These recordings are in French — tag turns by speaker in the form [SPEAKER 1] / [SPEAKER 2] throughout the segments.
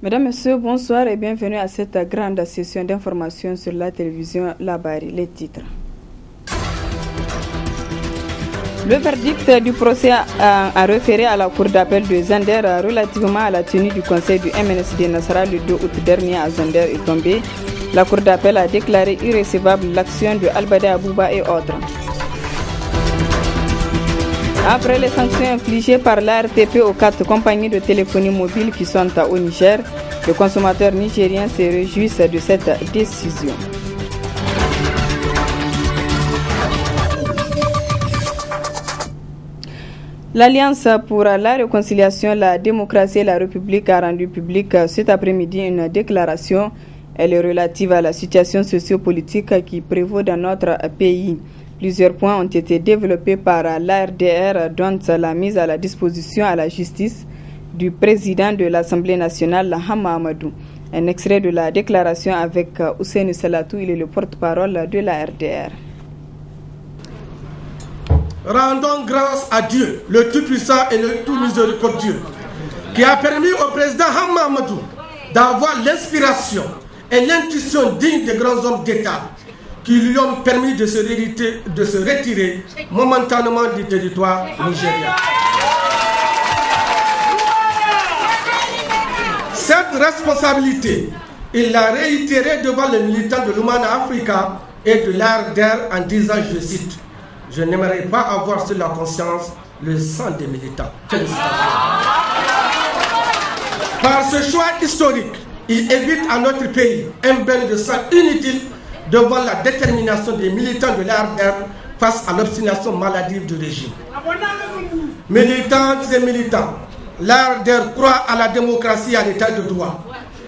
[SPEAKER 1] Mesdames, Messieurs, bonsoir et bienvenue à cette grande session d'information sur la télévision Labari. Les titres. Le verdict du procès a référé à la cour d'appel de Zander relativement à la tenue du conseil du MNSD Nassara le 2 août dernier à Zander est tombée. La cour d'appel a déclaré irrécevable l'action de Albada Abouba et autres. Après les sanctions infligées par l'ARTP aux 4 compagnies de téléphonie mobile qui sont au Niger, les consommateurs nigériens se réjouissent de cette décision. L'Alliance pour la réconciliation, la démocratie et la République a rendu publique cet après-midi une déclaration. Elle est relative à la situation sociopolitique qui prévaut dans notre pays. Plusieurs points ont été développés par l'ARDR, dont la mise à la disposition à la justice du président de l'Assemblée nationale, Hama Amadou. Un extrait de la déclaration avec Hussein Salatou, il est le porte-parole de l'ARDR.
[SPEAKER 2] Rendons grâce à Dieu, le Tout-Puissant et le Tout-Miséricordieux, qui a permis au président Hama Amadou d'avoir l'inspiration et l'intuition digne des grands hommes d'État qui lui ont permis de se retirer momentanément du territoire nigérien. Cette responsabilité, il l'a réitérée devant les militants de l'Oumana Africa et de l'ARDR en disant, je cite, « Je n'aimerais pas avoir sur la conscience le sang des militants. » Par ce choix historique, il évite à notre pays un bain de sang inutile devant la détermination des militants de l'ARDR face à l'obstination maladive du régime. Militantes et militants, l'ARDR croit à la démocratie et à l'état de droit.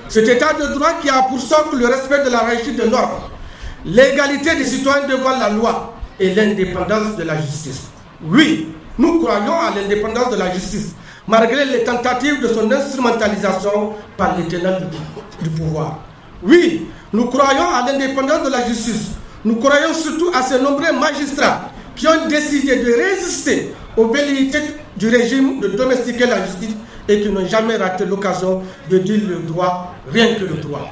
[SPEAKER 2] Cet état de droit qui a pour socle le respect de la hiérarchie de normes, l'égalité des citoyens devant la loi et l'indépendance de la justice. Oui, nous croyons à l'indépendance de la justice, malgré les tentatives de son instrumentalisation par les tenants du pouvoir. Oui, nous croyons à l'indépendance de la justice. Nous croyons surtout à ces nombreux magistrats qui ont décidé de résister aux velléités du régime de domestiquer la justice et qui n'ont jamais raté l'occasion de dire le droit, rien que le droit.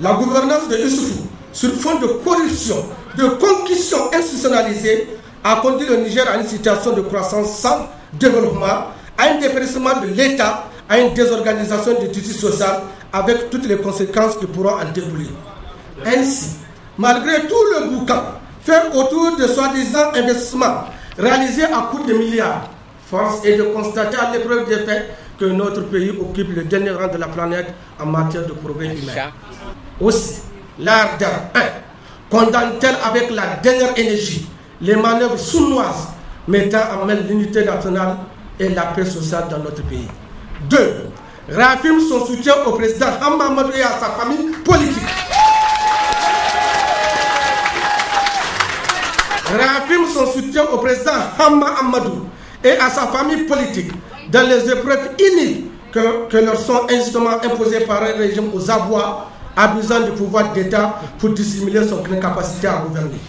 [SPEAKER 2] La gouvernance de Issoufou, sur fond de corruption, de concussion institutionnalisée, a conduit le Niger à une situation de croissance sans développement, à un dépérissement de l'État, à une désorganisation de justice sociale, avec toutes les conséquences qui pourront en découler. Ainsi, malgré tout le boucan fait autour de soi-disant investissements réalisés à coût de milliards, force est de constater à l'épreuve des faits que notre pays occupe le dernier rang de la planète en matière de progrès humain. Aussi, l'ARDR condamne-t-elle avec la dernière énergie les manœuvres sournoises mettant en main l'unité nationale et la paix sociale dans notre pays. 2. Réaffirme son soutien au président Hama Amadou et à sa famille politique. Réaffirme son soutien au président Hama Amadou et à sa famille politique dans les épreuves inouïes que leur sont injustement imposées par un régime aux abois, abusant du pouvoir d'État pour dissimuler son incapacité à gouverner.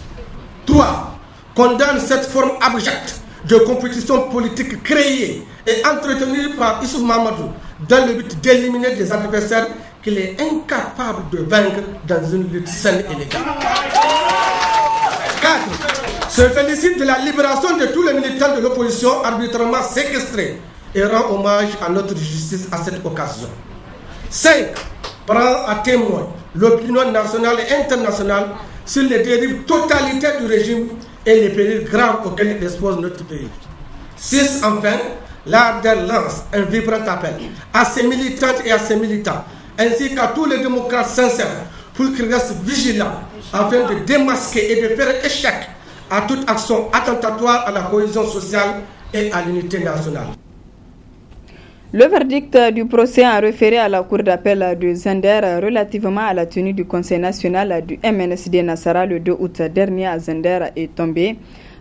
[SPEAKER 2] 3. Condamne cette forme abjecte de compétition politique créée et entretenue par Issoufou Mahamadou dans le but d'éliminer des adversaires qu'il est incapable de vaincre dans une lutte saine et légale. 4. Se félicite de la libération de tous les militants de l'opposition arbitrairement séquestrés et rend hommage à notre justice à cette occasion. 5. Prend à témoin l'opinion nationale et internationale sur les dérives totalitaires du régime et les périls graves auxquels il expose notre pays. 6. Enfin, l'ARDR lance un vibrant appel à ses militantes et à ses militants, ainsi qu'à tous les démocrates sincères, pour qu'ils restent vigilants afin de démasquer et de faire échec à toute action attentatoire à la cohésion sociale et à l'unité nationale.
[SPEAKER 1] Le verdict du procès a référé à la cour d'appel de Zander relativement à la tenue du Conseil national du MNSD Nassara le 2 août dernier à Zander est tombé.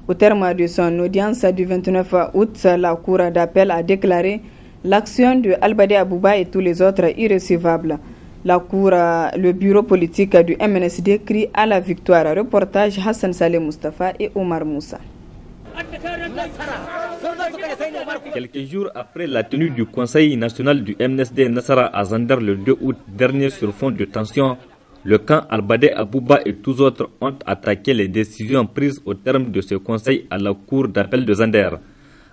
[SPEAKER 1] Au terme de son audience du 29 août, la cour d'appel a déclaré l'action de Albade Abouba et tous les autres irrécevables. Le bureau politique du MNSD crie à la victoire. Reportage Hassan Saleh Mustafa et Omar Moussa.
[SPEAKER 3] Quelques jours après la tenue du Conseil national du MNSD Nassara à Zander le 2 août dernier sur fond de tension, le camp Albadé Abouba et tous autres ont attaqué les décisions prises au terme de ce conseil à la cour d'appel de Zander.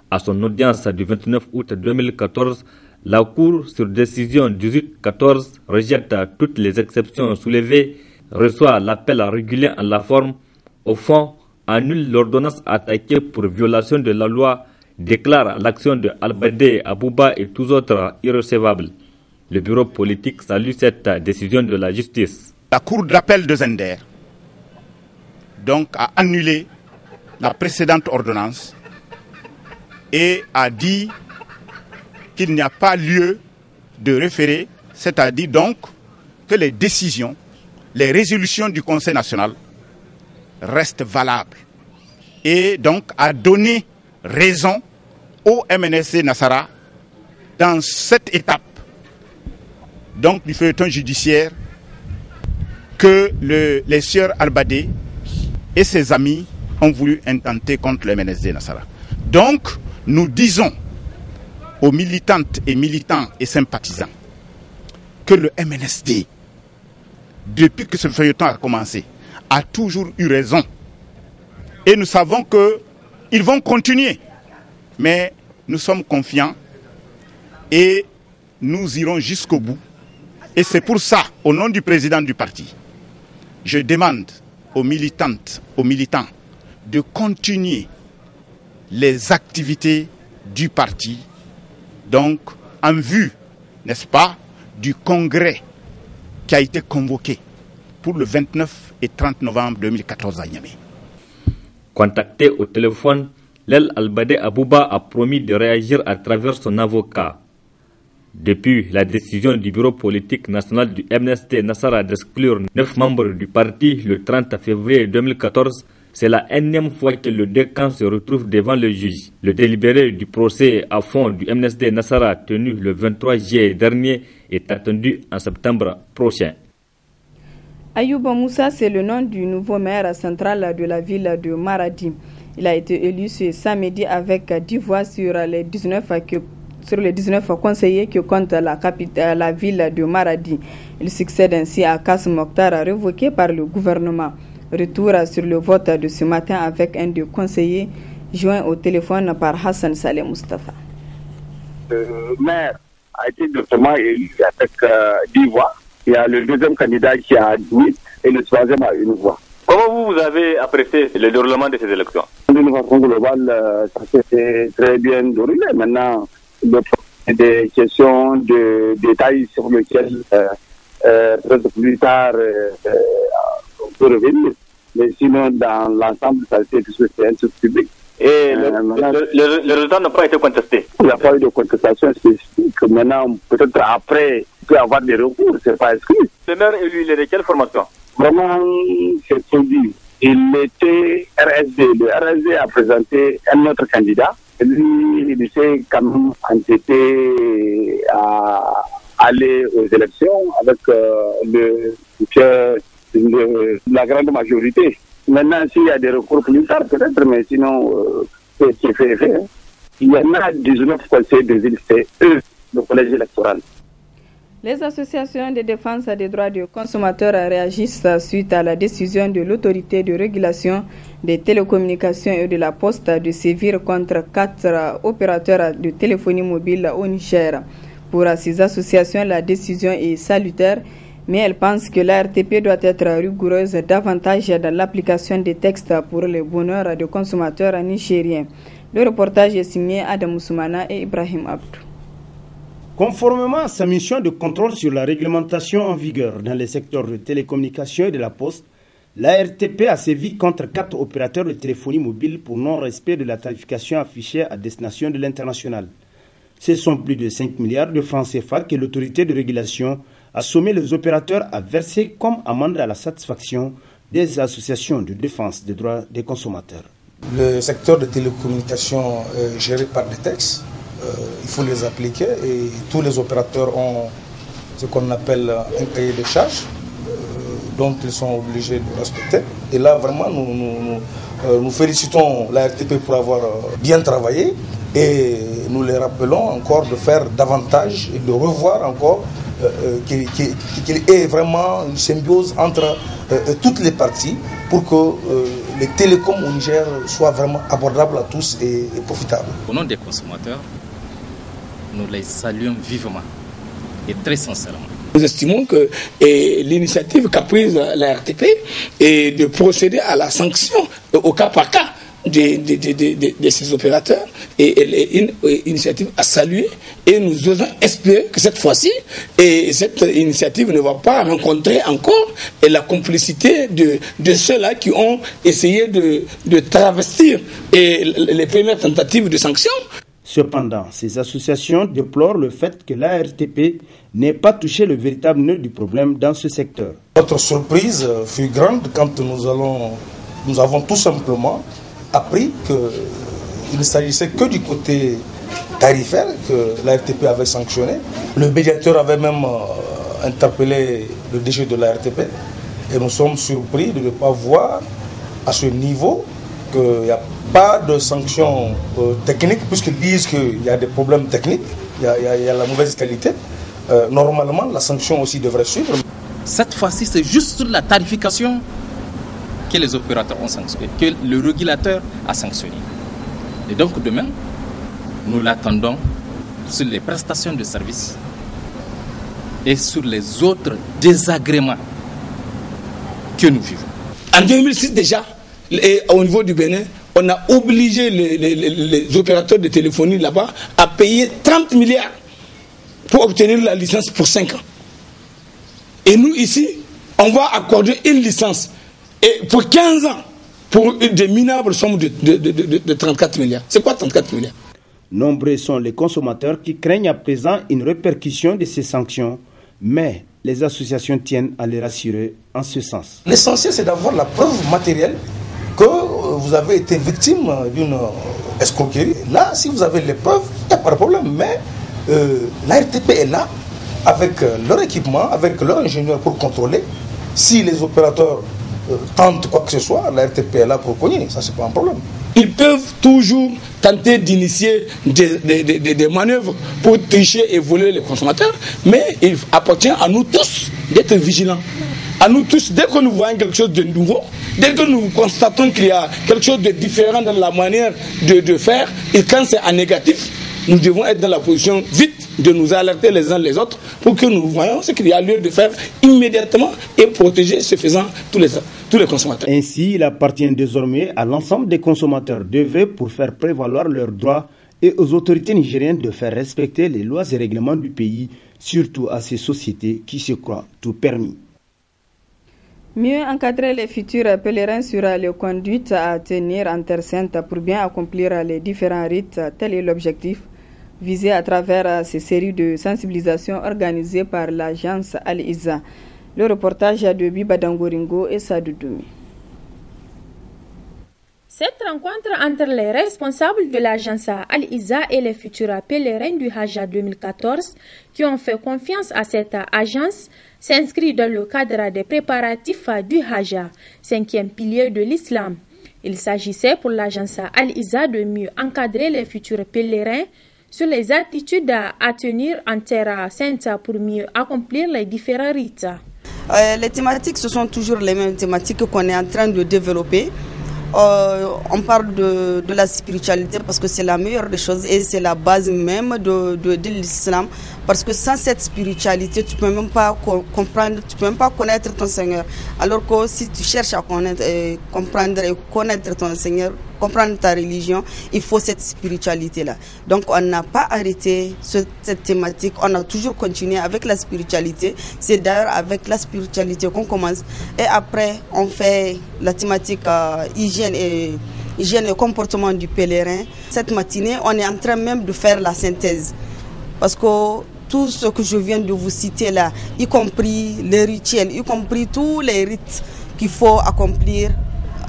[SPEAKER 3] À son audience du 29 août 2014, la cour, sur décision 18-14, rejette toutes les exceptions soulevées, reçoit l'appel régulier en la forme, au fond, annule l'ordonnance attaquée pour violation de la loi, déclare l'action de Albadé Abouba et tous autres irrecevables. Le bureau politique salue cette décision de la justice.
[SPEAKER 4] La cour d'appel de Zander donc a annulé la précédente ordonnance et a dit qu'il n'y a pas lieu de référer, c'est-à-dire donc que les décisions, les résolutions du Conseil national restent valables et donc a donné raison au MNSD Nassara dans cette étape donc du feuilleton judiciaire que les sieurs Albadé et ses amis ont voulu intenter contre le MNSD Nassara. Donc, nous disons aux militantes et militants et sympathisants que le MNSD, depuis que ce feuilleton a commencé, a toujours eu raison. Et nous savons qu'ils vont continuer. Mais nous sommes confiants et nous irons jusqu'au bout. Et c'est pour ça, au nom du président du parti, je demande aux militantes, aux militants de continuer les activités du parti, donc en vue, n'est-ce pas, du congrès qui a été convoqué pour le 29 et 30 novembre 2014 à Niamey.
[SPEAKER 3] Contacté au téléphone, Lel Albadé Abouba a promis de réagir à travers son avocat. Depuis la décision du bureau politique national du MNSD Nassara d'exclure 9 membres du parti le 30 février 2014, c'est la énième fois que le décan se retrouve devant le juge. Le délibéré du procès à fond du MNSD Nassara tenu le 23 juillet dernier est attendu en septembre prochain.
[SPEAKER 1] Ayouba Moussa, c'est le nom du nouveau maire central de la ville de Maradi. Il a été élu ce samedi avec 10 voix sur les 19 conseillers que compte la ville de Maradi. Il succède ainsi à Kass Mokhtar, révoqué par le gouvernement. Retour sur le vote de ce matin avec un des conseillers joint au téléphone par Hassan Saleh Mustafa.
[SPEAKER 5] Le maire a été directement élu avec 10 voix. Il y a le deuxième candidat qui a 8 et le troisième a 1 voix.
[SPEAKER 6] Comment vous avez apprécié le déroulement de ces élections?
[SPEAKER 5] D'une façon globale, ça s'est très bien déroulé. Maintenant, des questions de détails sur lesquels peut-être plus tard on peut revenir. Mais sinon, dans l'ensemble, ça s'est fait un truc public.
[SPEAKER 6] Et le résultat n'a pas été contesté?
[SPEAKER 5] Il n'y a pas eu de contestation spécifique. Maintenant, peut-être après, il peut y avoir des recours, c'est pas exclu.
[SPEAKER 6] Le maire élu, il est de quelle formation?
[SPEAKER 5] Vraiment, c'est produit. Il était RSD. Le RSD a présenté un autre candidat. Lui, il s'est quand même entêté à aller aux élections avec la grande majorité. Maintenant, s'il y a des recours plus tard, peut-être, mais sinon, c'est fait. Il y en a 19 conseils de ville, c'est eux, le collège électoral.
[SPEAKER 1] Les associations de défense des droits des consommateurs réagissent suite à la décision de l'autorité de régulation des télécommunications et de la poste de sévir contre 4 opérateurs de téléphonie mobile au Niger. Pour ces associations, la décision est salutaire, mais elles pensent que la RTP doit être rigoureuse davantage dans l'application des textes pour le bonheur des consommateurs nigériens. Le reportage est signé Adam Soumana et Ibrahim Abdou.
[SPEAKER 7] Conformément à sa mission de contrôle sur la réglementation en vigueur dans les secteurs de télécommunications et de la poste, la RTP a sévi contre 4 opérateurs de téléphonie mobile pour non-respect de la tarification affichée à destination de l'international. Ce sont plus de 5 milliards de francs CFA que l'autorité de régulation a sommé les opérateurs à verser comme amende à la satisfaction des associations de défense des droits des consommateurs.
[SPEAKER 2] Le secteur de télécommunications est géré par des textes. Il faut les appliquer et tous les opérateurs ont ce qu'on appelle un cahier de charges dont ils sont obligés de respecter. Et là, vraiment, nous félicitons la RTP pour avoir bien travaillé
[SPEAKER 8] Et nous les rappelons encore de faire davantage et de revoir encore qu'il y ait vraiment une symbiose entre toutes les parties pour que les télécoms au Niger soient vraiment abordables à tous et profitables.
[SPEAKER 9] Au nom des consommateurs, nous les saluons vivement et très sincèrement.
[SPEAKER 10] Nous estimons que l'initiative qu'a prise la RTP est de procéder à la sanction au cas par cas de ces opérateurs et une initiative à saluer, et nous osons espérer que cette fois-ci cette initiative ne va pas rencontrer encore la complicité de ceux-là qui ont essayé de travestir les premières tentatives de sanctions.
[SPEAKER 7] Cependant, ces associations déplorent le fait que l'ARTP n'ait pas touché le véritable nœud du problème dans ce secteur.
[SPEAKER 8] Notre surprise fut grande quand nous avons tout simplement appris qu'il ne s'agissait que du côté tarifaire que l'ARTP avait sanctionné. Le médiateur avait même interpellé le DG de l'ARTP et nous sommes surpris de ne pas voir à ce niveau qu'il n'y a pas de sanctions techniques, puisqu'ils disent qu'il y a des problèmes techniques, il y a la mauvaise qualité. Normalement, la sanction aussi devrait suivre.
[SPEAKER 9] Cette fois-ci, c'est juste sur la tarification que les opérateurs ont sanctionné, que le régulateur a sanctionné. Et donc demain, nous l'attendons sur les prestations de services et sur les autres désagréments que nous vivons.
[SPEAKER 10] En 2006 déjà, au niveau du Bénin, on a obligé les opérateurs de téléphonie là-bas à payer 30 milliards pour obtenir la licence pour 5 ans. Et nous ici, on va accorder une licence et pour 15 ans pour des minables sommes de 34 milliards. C'est quoi 34 milliards?
[SPEAKER 7] Nombreux sont les consommateurs qui craignent à présent une répercussion de ces sanctions, mais les associations tiennent à les rassurer en ce sens.
[SPEAKER 8] L'essentiel, c'est d'avoir la preuve matérielle que vous avez été victime d'une escroquerie. Là, si vous avez les preuves, il n'y a pas de problème. Mais l'ARTP est là avec leur équipement, avec leur ingénieur pour contrôler. Si les opérateurs tentent quoi que ce soit, l'ARTP est là pour cogner. Ça, c'est pas un problème.
[SPEAKER 10] Ils peuvent toujours tenter d'initier des manœuvres pour tricher et voler les consommateurs, mais il appartient à nous tous d'être vigilants. À nous tous, dès que nous voyons quelque chose de nouveau, dès que nous constatons qu'il y a quelque chose de différent dans la manière de faire, et quand c'est en négatif, nous devons être dans la position vite de nous alerter les uns les autres pour que nous voyons ce qu'il y a lieu de faire immédiatement et protéger ce faisant tous les consommateurs.
[SPEAKER 7] Ainsi, il appartient désormais à l'ensemble des consommateurs d'œuvrer pour faire prévaloir leurs droits et aux autorités nigériennes de faire respecter les lois et règlements du pays, surtout à ces sociétés qui se croient tout permis.
[SPEAKER 1] Mieux encadrer les futurs pèlerins sur les conduites à tenir en Terre Sainte pour bien accomplir les différents rites, tel est l'objectif visé à travers ces séries de sensibilisation organisées par l'agence Al-Iza. Le reportage de Biba Dangoringo et Sadoudoumi.
[SPEAKER 11] Cette rencontre entre les responsables de l'agence Al-Iza et les futurs pèlerins du Hajj 2014 qui ont fait confiance à cette agence s'inscrit dans le cadre des préparatifs du Hajj, 5e pilier de l'islam. Il s'agissait pour l'agence Al-Iza de mieux encadrer les futurs pèlerins sur les attitudes à tenir en Terre Sainte pour mieux accomplir les différents rites.
[SPEAKER 12] Les thématiques, ce sont toujours les mêmes thématiques qu'on est en train de développer. On parle de la spiritualité parce que c'est la meilleure des choses et c'est la base même de l'islam. Parce que sans cette spiritualité, tu ne peux même pas comprendre, tu peux même pas connaître ton Seigneur. Alors que si tu cherches à comprendre et connaître ton Seigneur, comprendre ta religion, il faut cette spiritualité-là. Donc on n'a pas arrêté cette thématique, on a toujours continué avec la spiritualité. C'est d'ailleurs avec la spiritualité qu'on commence. Et après, on fait la thématique hygiène et comportement du pèlerin. Cette matinée, on est en train même de faire la synthèse. Parce que tout ce que je viens de vous citer là, y compris les rituels, y compris tous les rites qu'il faut accomplir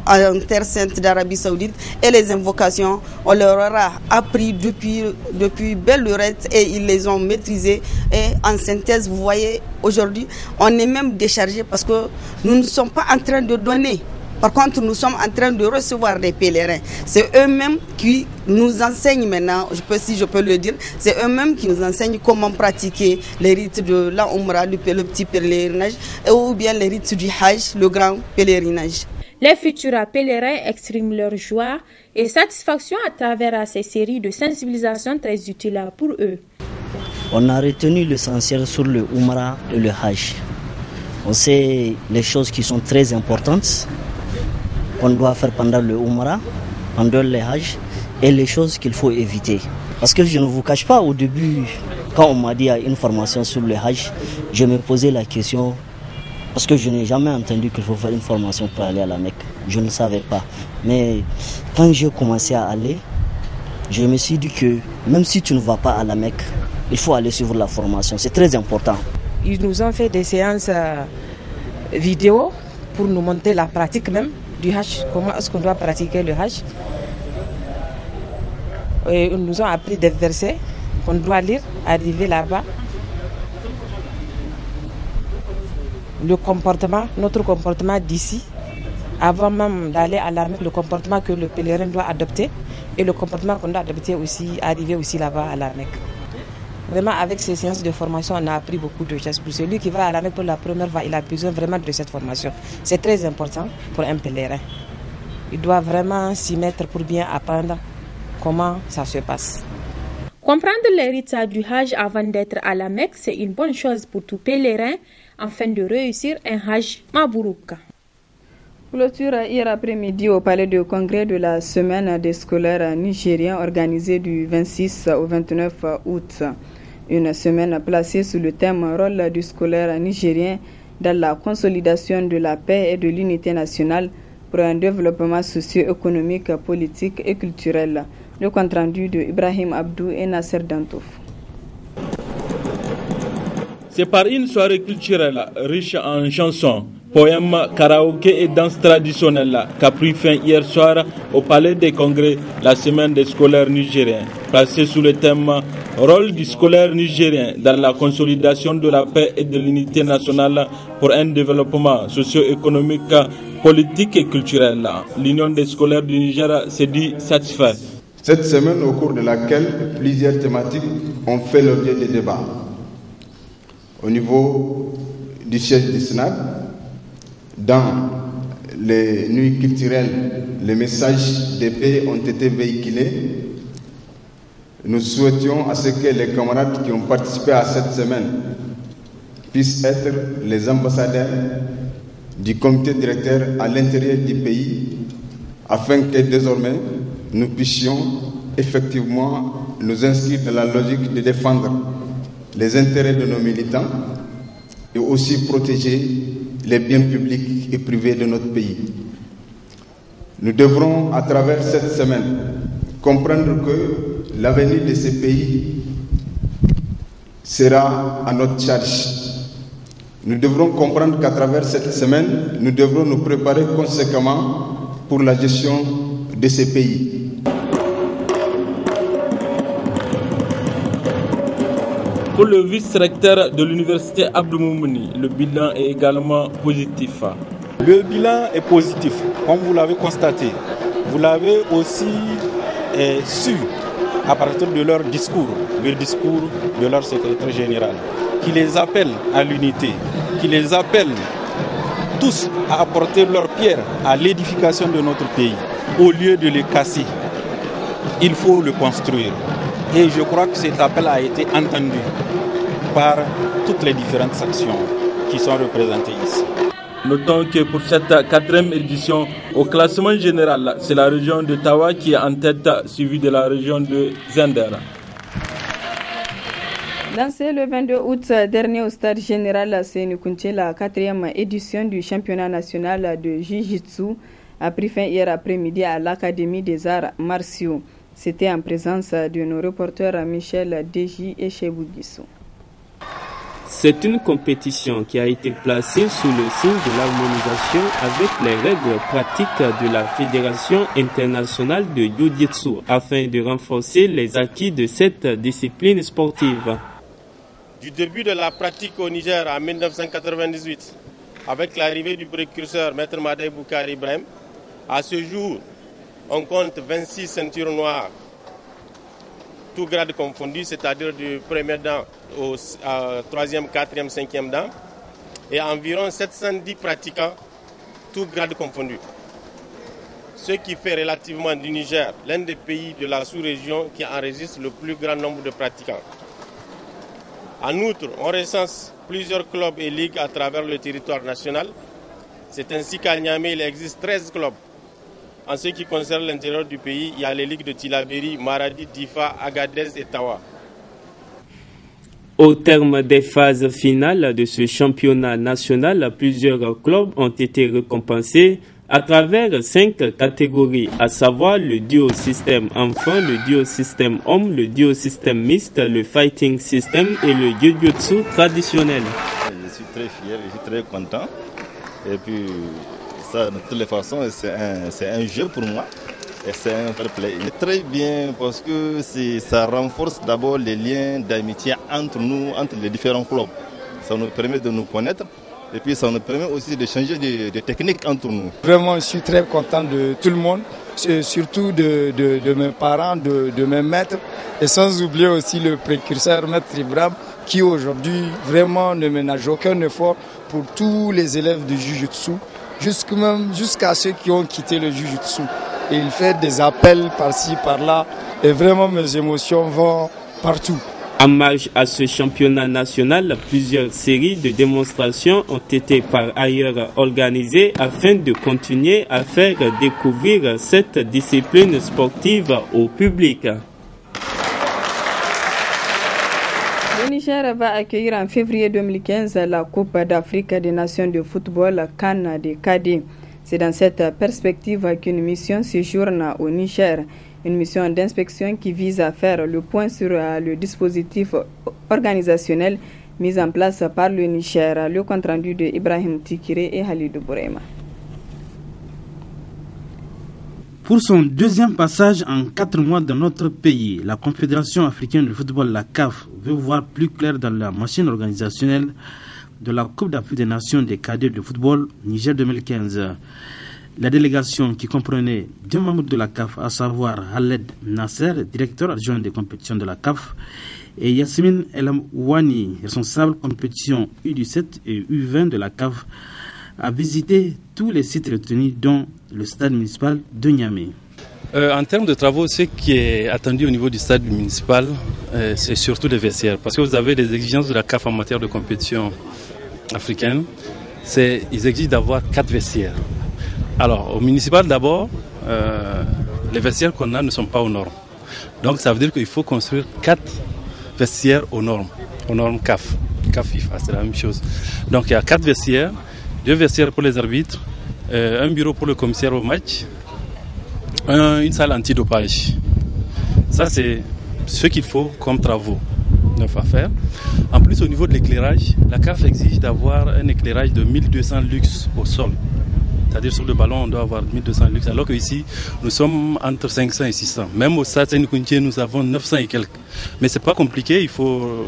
[SPEAKER 12] en Terre Sainte d'Arabie Saoudite et les invocations, on leur aura appris depuis belle lurette et ils les ont maîtrisés. Et en synthèse, vous voyez, aujourd'hui, on est même déchargé parce que nous ne sommes pas en train de donner. Par contre, nous sommes en train de recevoir des pèlerins. C'est eux-mêmes qui nous enseignent maintenant, si je peux le dire, c'est eux-mêmes qui nous enseignent comment pratiquer les rites de la Umrah, le petit pèlerinage, ou bien les rites du Hajj, le grand pèlerinage.
[SPEAKER 11] Les futurs pèlerins expriment leur joie et satisfaction à travers ces séries de sensibilisation très utiles pour eux.
[SPEAKER 13] On a retenu l'essentiel sur le Umrah et le Hajj. On sait les choses qui sont très importantes qu'on doit faire pendant le Umrah, pendant le Hajj, et les choses qu'il faut éviter. Parce que je ne vous cache pas, au début, quand on m'a dit une formation sur le Hajj, je me posais la question, parce que je n'ai jamais entendu qu'il faut faire une formation pour aller à la Mecque. Je ne savais pas. Mais quand j'ai commencé à aller, je me suis dit que même si tu ne vas pas à la Mecque, il faut aller suivre la formation. C'est très important.
[SPEAKER 14] Ils nous ont fait des séances vidéo pour nous montrer la pratique même du Hajj. Comment est-ce qu'on doit pratiquer le Hajj. Et ils nous ont appris des versets qu'on doit lire, arriver là-bas. Le comportement, notre comportement d'ici, avant même d'aller à la Mecque, le comportement que le pèlerin doit adopter et le comportement qu'on doit adopter aussi, arriver aussi là-bas à la Mecque. Vraiment, avec ces séances de formation, on a appris beaucoup de choses. Pour celui qui va à la Mecque pour la première fois, il a besoin vraiment de cette formation. C'est très important pour un pèlerin. Il doit vraiment s'y mettre pour bien apprendre comment ça se passe.
[SPEAKER 11] Comprendre les rites du Hajj avant d'être à la Mecque, c'est une bonne chose pour tout pèlerin afin de réussir un Hajj Mabrouk.
[SPEAKER 1] Clôture hier après-midi au palais de congrès de la semaine des scolaires nigériens organisée du 26 au 29 août. Une semaine placée sous le thème « Rôle du scolaire nigérien dans la consolidation de la paix et de l'unité nationale pour un développement socio-économique, politique et culturel ». Le compte-rendu de Ibrahim Abdou et Nasser Dantouf.
[SPEAKER 15] C'est par une soirée culturelle riche en chansons, poèmes, karaoké et danses traditionnelles qu'a pris fin hier soir au Palais des Congrès la semaine des scolaires nigériens, placée sous le thème « Rôle du scolaire nigérien dans la consolidation de la paix et de l'unité nationale pour un développement socio-économique, politique et culturel ». L'Union des scolaires du Niger s'est dit satisfaite.
[SPEAKER 16] Cette semaine, au cours de laquelle plusieurs thématiques ont fait l'objet de débats. Au niveau du siège du Sénat, dans les nuits culturelles, les messages de paix ont été véhiculés. Nous souhaitions à ce que les camarades qui ont participé à cette semaine puissent être les ambassadeurs du comité directeur à l'intérieur du pays, afin que désormais nous puissions effectivement nous inscrire dans la logique de défendre les intérêts de nos militants et aussi protéger les biens publics et privés de notre pays. Nous devrons, à travers cette semaine, comprendre que l'avenir de ces pays sera à notre charge. Nous devrons comprendre qu'à travers cette semaine, nous devrons nous préparer conséquemment pour la gestion de ces pays.
[SPEAKER 15] Pour le vice-recteur de l'université Abdou Moumouni, le bilan est également positif.
[SPEAKER 17] Le bilan est positif, comme vous l'avez constaté. Vous l'avez aussi su à partir de leur discours, le discours de leur secrétaire général, qui les appelle à l'unité, qui les appelle tous à apporter leur pierre à l'édification de notre pays. Au lieu de les casser, il faut le construire. Et je crois que cet appel a été entendu par toutes les différentes sections qui sont représentées ici.
[SPEAKER 15] Notons que pour cette 4e édition, au classement général, c'est la région de Tawa qui est en tête, suivie de la région de Zender.
[SPEAKER 1] Lancé le 22 août dernier au stade général Sénikounché, la 4e édition du championnat national de Jiu-Jitsu a pris fin hier après-midi à l'Académie des arts martiaux. C'était en présence de nos reporters Michel Deji et Chebou Guissou.
[SPEAKER 18] C'est une compétition qui a été placée sous le signe de l'harmonisation avec les règles pratiques de la Fédération internationale de Jiu-Jitsu afin de renforcer les acquis de cette discipline sportive.
[SPEAKER 19] Du début de la pratique au Niger en 1998 avec l'arrivée du précurseur Maître Madaï Boukar Ibrahim. À ce jour, on compte 26 ceintures noires, tout grade confondu, c'est-à-dire du premier dan au 3e, 4e, 5e dan, et environ 710 pratiquants, tout grade confondu. Ce qui fait relativement du Niger l'un des pays de la sous-région qui enregistre le plus grand nombre de pratiquants. En outre, on recense plusieurs clubs et ligues à travers le territoire national. C'est ainsi qu'à Niamey, il existe 13 clubs. En ce qui concerne l'intérieur du pays, il y a les ligues de Tillabéri, Maradi, Difa, Agadez et Tawa.
[SPEAKER 18] Au terme des phases finales de ce championnat national, plusieurs clubs ont été récompensés à travers 5 catégories, à savoir le duo système enfant, le duo système homme, le duo système mixte, le fighting system et le jiu-jitsu traditionnel.
[SPEAKER 20] Je suis très fier, je suis très content. Et puis, ça, de toutes les façons, c'est un jeu pour moi. Et c'est un fair play. C'est très bien parce que ça renforce d'abord les liens d'amitié entre nous, entre les différents clubs. Ça nous permet de nous connaître. Et puis ça nous permet aussi de changer de techniques entre nous.
[SPEAKER 21] Vraiment, je suis très content de tout le monde, surtout de mes parents, de mes maîtres, et sans oublier aussi le précurseur Maître Ibrahim, qui aujourd'hui vraiment ne ménage aucun effort pour tous les élèves du Jiu-Jitsu, jusqu'à ceux qui ont quitté le Jiu-Jitsu. Et il fait des appels par-ci, par-là, et vraiment mes émotions vont partout.
[SPEAKER 18] En marge à ce championnat national, plusieurs séries de démonstrations ont été par ailleurs organisées afin de continuer à faire découvrir cette discipline sportive au public.
[SPEAKER 1] Le Niger va accueillir en février 2015 la Coupe d'Afrique des Nations de football CAN des cadets. C'est dans cette perspective qu'une mission séjourne au Niger. Une mission d'inspection qui vise à faire le point sur le dispositif organisationnel mis en place par le Niger. Le compte-rendu de Ibrahim Tikire et Halidou Bourema.
[SPEAKER 7] Pour son deuxième passage en 4 mois dans notre pays, la Confédération africaine de football, la CAF, veut voir plus clair dans la machine organisationnelle de la Coupe d'Afrique des Nations des cadets de football Niger 2015. La délégation qui comprenait 2 membres de la CAF, à savoir Khaled Nasser, directeur adjoint des compétitions de la CAF, et Yasmine Elamouani, responsable compétition U17 et U20 de la CAF, a visité tous les sites retenus, dont le stade municipal de Niamey.
[SPEAKER 17] En termes de travaux, ce qui est attendu au niveau du stade municipal, c'est surtout les vestiaires. Parce que vous avez des exigences de la CAF en matière de compétition africaine. Ils exigent d'avoir 4 vestiaires. Alors, au municipal d'abord, les vestiaires qu'on a ne sont pas aux normes. Donc, ça veut dire qu'il faut construire 4 vestiaires aux normes CAF. CAF FIFA, c'est la même chose. Donc, il y a 4 vestiaires, 2 vestiaires pour les arbitres, un bureau pour le commissaire au match, une salle antidopage. Ça, c'est ce qu'il faut comme travaux à faire. En plus, au niveau de l'éclairage, la CAF exige d'avoir un éclairage de 1200 lux au sol. C'est-à-dire sur le ballon, on doit avoir 1200 lux, alors qu'ici, nous sommes entre 500 et 600. Même au stade Saint-Nicolas, nous avons 900 et quelques. Mais c'est pas compliqué, il faut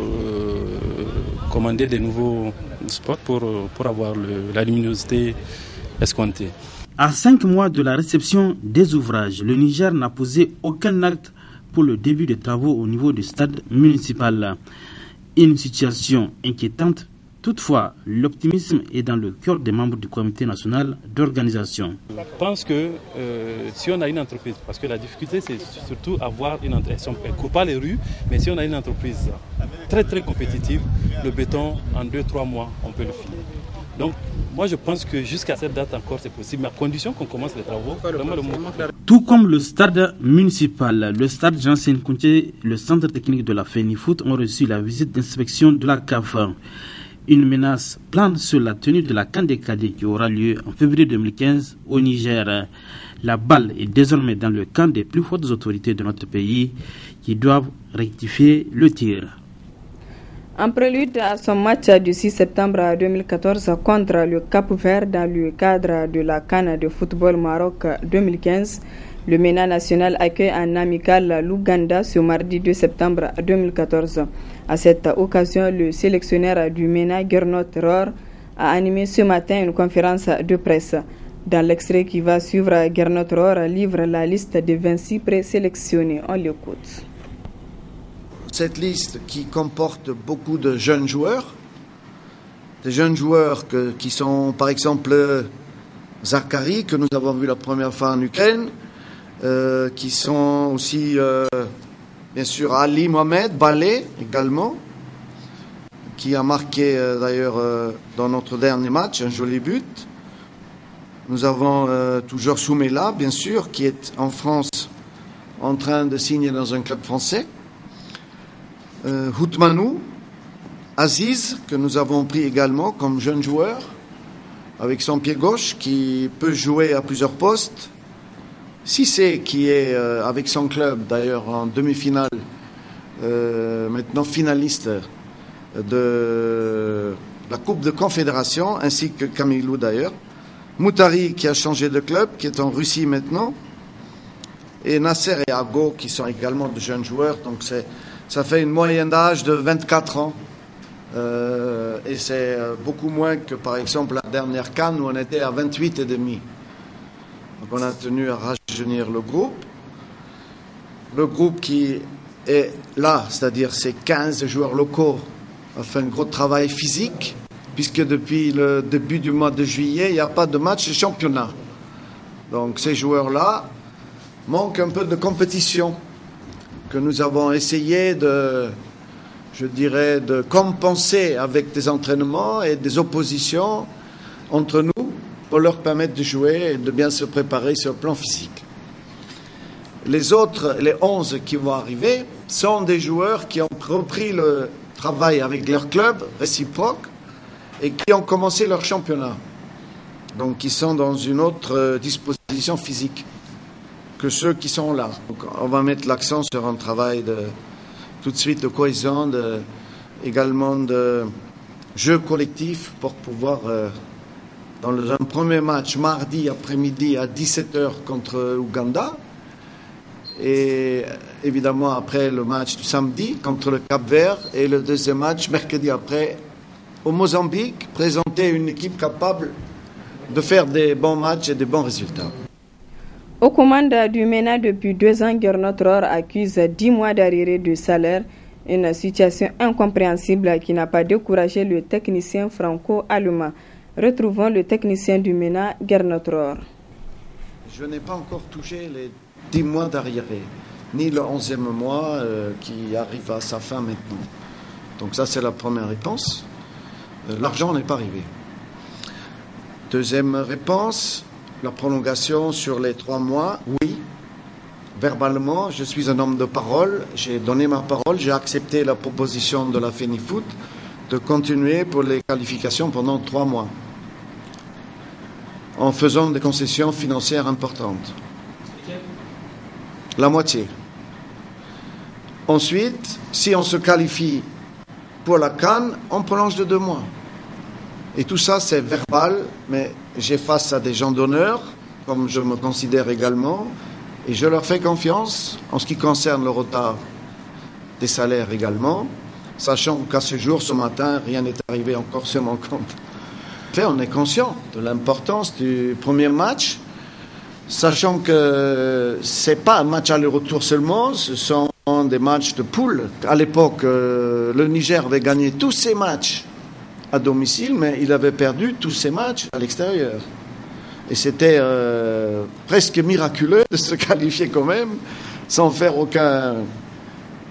[SPEAKER 17] commander des nouveaux spots pour avoir la luminosité escomptée.
[SPEAKER 7] À 5 mois de la réception des ouvrages, le Niger n'a posé aucun acte pour le début des travaux au niveau du stade municipal. Une situation inquiétante. Toutefois, l'optimisme est dans le cœur des membres du comité national d'organisation.
[SPEAKER 17] Je pense que si on a une entreprise, parce que la difficulté c'est surtout avoir une entreprise, on ne court pas les rues, mais si on a une entreprise très très compétitive, le béton en 2-3 mois, on peut le finir. Donc moi je pense que jusqu'à cette date encore c'est possible, mais à condition qu'on commence les travaux.
[SPEAKER 7] Tout comme le stade municipal, le stade Jean-Séné Kounté, le centre technique de la FENIFOOT ont reçu la visite d'inspection de la CAF. Une menace plane sur la tenue de la CAN des cadets qui aura lieu en février 2015 au Niger. La balle est désormais dans le camp des plus hautes autorités de notre pays qui doivent rectifier le tir.
[SPEAKER 1] En prélude à son match du 6 septembre 2014 contre le Cap-Vert dans le cadre de la CAN de football Maroc 2015, le MENA national accueille en amical l'Ouganda ce mardi 2 septembre 2014. À cette occasion, le sélectionneur du MENA, Gernot Rohr, a animé ce matin une conférence de presse. Dans l'extrait qui va suivre, Gernot Rohr livre la liste des 26 présélectionnés. On l'écoute.
[SPEAKER 4] Cette liste qui comporte beaucoup de jeunes joueurs, des jeunes joueurs qui sont par exemple Zakari, que nous avons vu la première fois en Ukraine, qui sont aussi bien sûr Ali Mohamed, Balé également, qui a marqué d'ailleurs dans notre dernier match un joli but. Nous avons toujours Soumela, bien sûr, qui est en France en train de signer dans un club français. Houtmanou, Aziz, que nous avons pris également comme jeune joueur, avec son pied gauche, qui peut jouer à plusieurs postes. Cissé, qui est avec son club, d'ailleurs, en demi-finale, maintenant finaliste de la Coupe de Confédération, ainsi que Camilou, d'ailleurs. Moutari, qui a changé de club, qui est en Russie maintenant. Et Nasser et Ago, qui sont également de jeunes joueurs. Donc ça fait une moyenne d'âge de 24 ans. Et c'est beaucoup moins que, par exemple, la dernière CAN, où on était à 28 et demi. Donc on a tenu à rajeunir le groupe. Le groupe qui est là, c'est-à-dire ces 15 joueurs locaux, a fait un gros travail physique, puisque depuis le début du mois de juillet, il n'y a pas de match de championnat. Donc ces joueurs-là manquent un peu de compétition, que nous avons essayé de compenser avec des entraînements et des oppositions entre nous pour leur permettre de jouer et de bien se préparer sur le plan physique. Les autres, les 11 qui vont arriver, sont des joueurs qui ont repris le travail avec leur club réciproque et qui ont commencé leur championnat. Donc, ils sont dans une autre disposition physique que ceux qui sont là. Donc, on va mettre l'accent sur un travail tout de suite de cohésion, également de jeu collectif pour pouvoir, dans un premier match, mardi après-midi à 17h contre Ouganda, et évidemment après le match du samedi contre le Cap-Vert, et le deuxième match mercredi après au Mozambique, présenter une équipe capable de faire des bons matchs et des bons résultats.
[SPEAKER 1] Aux commandes du MENA depuis 2 ans, Gernot Rohr accuse 10 mois d'arriérés de salaire, une situation incompréhensible qui n'a pas découragé le technicien franco-allemand. Retrouvons le technicien du MENA, Gernot Rohr.
[SPEAKER 4] Je n'ai pas encore touché les 10 mois d'arriérés, ni le 11e mois qui arrive à sa fin maintenant. Donc ça, c'est la première réponse. L'argent n'est pas arrivé. Deuxième réponse, la prolongation sur les 3 mois, oui. Verbalement, je suis un homme de parole, j'ai donné ma parole, j'ai accepté la proposition de la FENIFOOT de continuer pour les qualifications pendant 3 mois, en faisant des concessions financières importantes. La moitié. Ensuite, si on se qualifie pour la CAN, on prolonge de 2 mois. Et tout ça, c'est verbal, mais j'ai face à des gens d'honneur, comme je me considère également, et je leur fais confiance en ce qui concerne le retard des salaires également, sachant qu'à ce jour, ce matin, rien n'est arrivé encore sur mon compte. On est conscient de l'importance du premier match, sachant que ce n'est pas un match aller-retour seulement, ce sont des matchs de poule. À l'époque, le Niger avait gagné tous ses matchs à domicile, mais il avait perdu tous ses matchs à l'extérieur. Et c'était presque miraculeux de se qualifier quand même, sans faire aucun,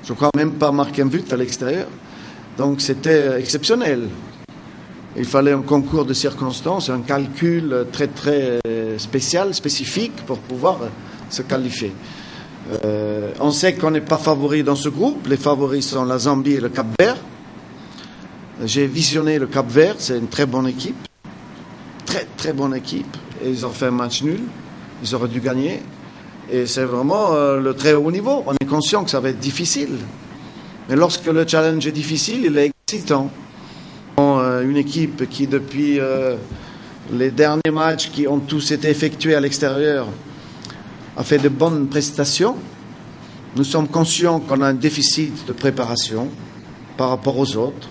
[SPEAKER 4] je crois même pas marquer un but à l'extérieur. Donc c'était exceptionnel. Il fallait un concours de circonstances, un calcul très très spécial, spécifique pour pouvoir se qualifier. On sait qu'on n'est pas favori dans ce groupe. Les favoris sont la Zambie et le Cap-Vert. J'ai visionné le Cap-Vert, c'est une très bonne équipe. Très très bonne équipe. Et ils ont fait un match nul. Ils auraient dû gagner. Et c'est vraiment le très haut niveau. On est conscient que ça va être difficile. Mais lorsque le challenge est difficile, il est excitant. Une équipe qui, depuis les derniers matchs qui ont tous été effectués à l'extérieur, a fait de bonnes prestations. Nous sommes conscients qu'on a un déficit de préparation par rapport aux autres,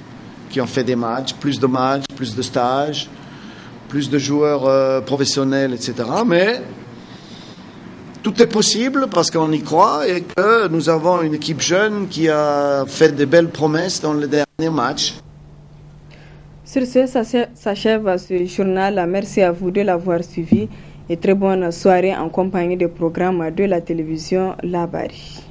[SPEAKER 4] qui ont fait des matchs, plus de stages, plus de joueurs professionnels, etc. Mais tout est possible parce qu'on y croit et que nous avons une équipe jeune qui a fait de belles promesses dans les derniers matchs.
[SPEAKER 1] Sur ce, s'achève ce journal. Merci à vous de l'avoir suivi et très bonne soirée en compagnie des programmes de la télévision Labari.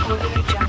[SPEAKER 3] Audio Jungle.